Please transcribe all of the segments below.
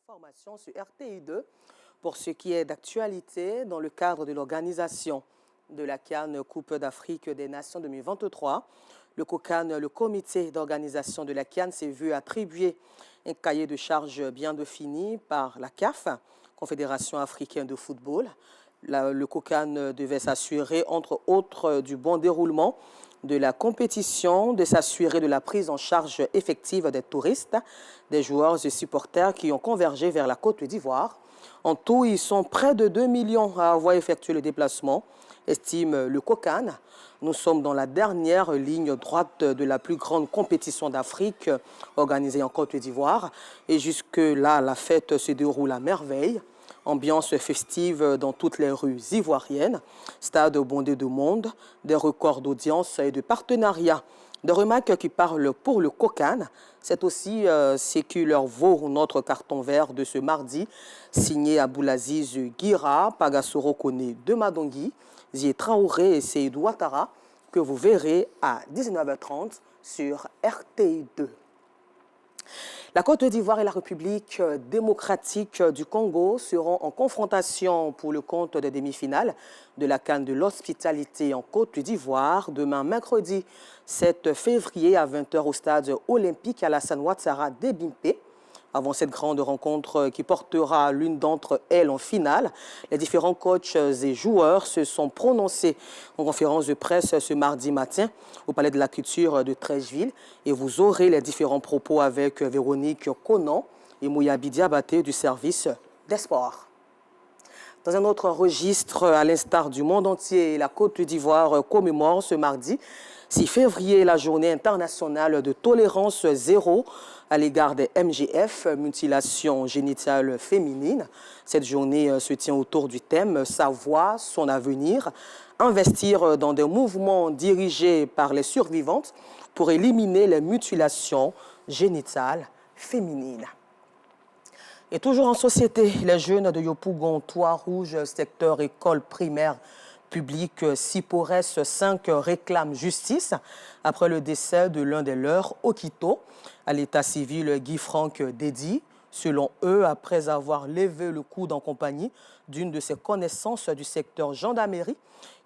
Information sur RTI2 pour ce qui est d'actualité dans le cadre de l'organisation de la CAN Coupe d'Afrique des Nations 2023. Le COCAN, le comité d'organisation de la CAN, s'est vu attribuer un cahier de charges bien défini par la CAF, Confédération africaine de football. Le COCAN devait s'assurer, entre autres, du bon déroulement de la compétition, de s'assurer de la prise en charge effective des touristes, des joueurs et supporters qui ont convergé vers la Côte d'Ivoire. En tout, ils sont près de 2 millions à avoir effectué le déplacement, estime le COCAN. Nous sommes dans la dernière ligne droite de la plus grande compétition d'Afrique organisée en Côte d'Ivoire. Et jusque-là, la fête se déroule à merveille. Ambiance festive dans toutes les rues ivoiriennes, stade bondé de monde, des records d'audience et de partenariat. Des remarques qui parlent pour le COCAN. C'est aussi ce qui leur vaut notre carton vert de ce mardi, signé Aboulaziz Guira, Pagasoro Kone de Madongui, Zie Traoré et Seydou Ouattara, que vous verrez à 19h30 sur RTI2. La Côte d'Ivoire et la République démocratique du Congo seront en confrontation pour le compte des demi-finales de la CAN de l'hospitalité en Côte d'Ivoire demain mercredi 7 février à 20h au stade olympique Alassane Ouattara d'Ebimpe. Avant cette grande rencontre qui portera l'une d'entre elles en finale, les différents coachs et joueurs se sont prononcés en conférence de presse ce mardi matin au Palais de la Culture de Treichville. Et vous aurez les différents propos avec Véronique Conan et Mouyabi Diabaté du service des sports. Dans un autre registre, à l'instar du monde entier, la Côte d'Ivoire commémore ce mardi 6 février la journée internationale de tolérance zéro à l'égard des MGF, mutilations génitales féminines. Cette journée se tient autour du thème « Sa voix, son avenir », investir dans des mouvements dirigés par les survivantes pour éliminer les mutilations génitales féminines. Et toujours en société, les jeunes de Yopougon, Toit-Rouge, secteur école primaire publique Sipores 5 réclament justice après le décès de l'un des leurs au Quito. À l'état civil, Guy-Franck Dédi, selon eux, après avoir levé le coude en compagnie d'une de ses connaissances du secteur gendarmerie,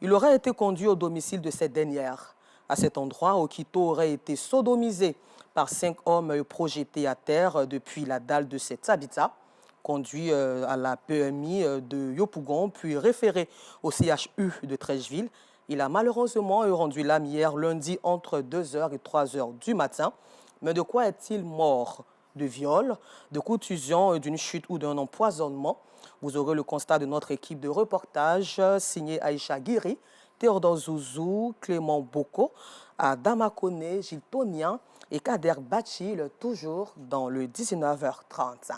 il aurait été conduit au domicile de cette dernière. À cet endroit, Okito aurait été sodomisé par 5 hommes projetés à terre depuis la dalle de cet habitat, conduit à la PMI de Yopougon, puis référé au CHU de Treichville. Il a malheureusement rendu l'âme hier lundi entre 2h et 3h du matin. Mais de quoi est-il mort? De viol, de contusion, d'une chute ou d'un empoisonnement? Vous aurez le constat de notre équipe de reportage signée Aïcha Guiri, Théodore Zouzou, Clément Boko, Adama Kone, Gilles Tonien et Kader Bachil, toujours dans le 19h30.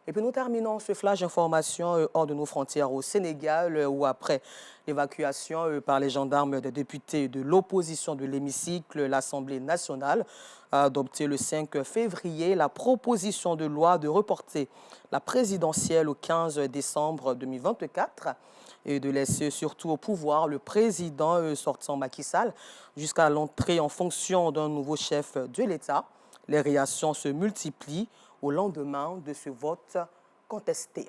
Et puis nous terminons ce flash information hors de nos frontières au Sénégal, où après l'évacuation par les gendarmes des députés de l'opposition de l'hémicycle, l'Assemblée nationale a adopté le 5 février la proposition de loi de reporter la présidentielle au 15 décembre 2024 et de laisser surtout au pouvoir le président sortant Macky Sall jusqu'à l'entrée en fonction d'un nouveau chef de l'État. Les réactions se multiplient au lendemain de ce vote contesté.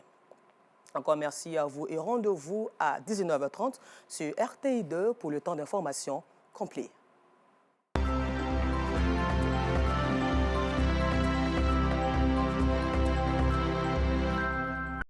Encore merci à vous et rendez-vous à 19h30 sur RTI2 pour le temps d'information complet.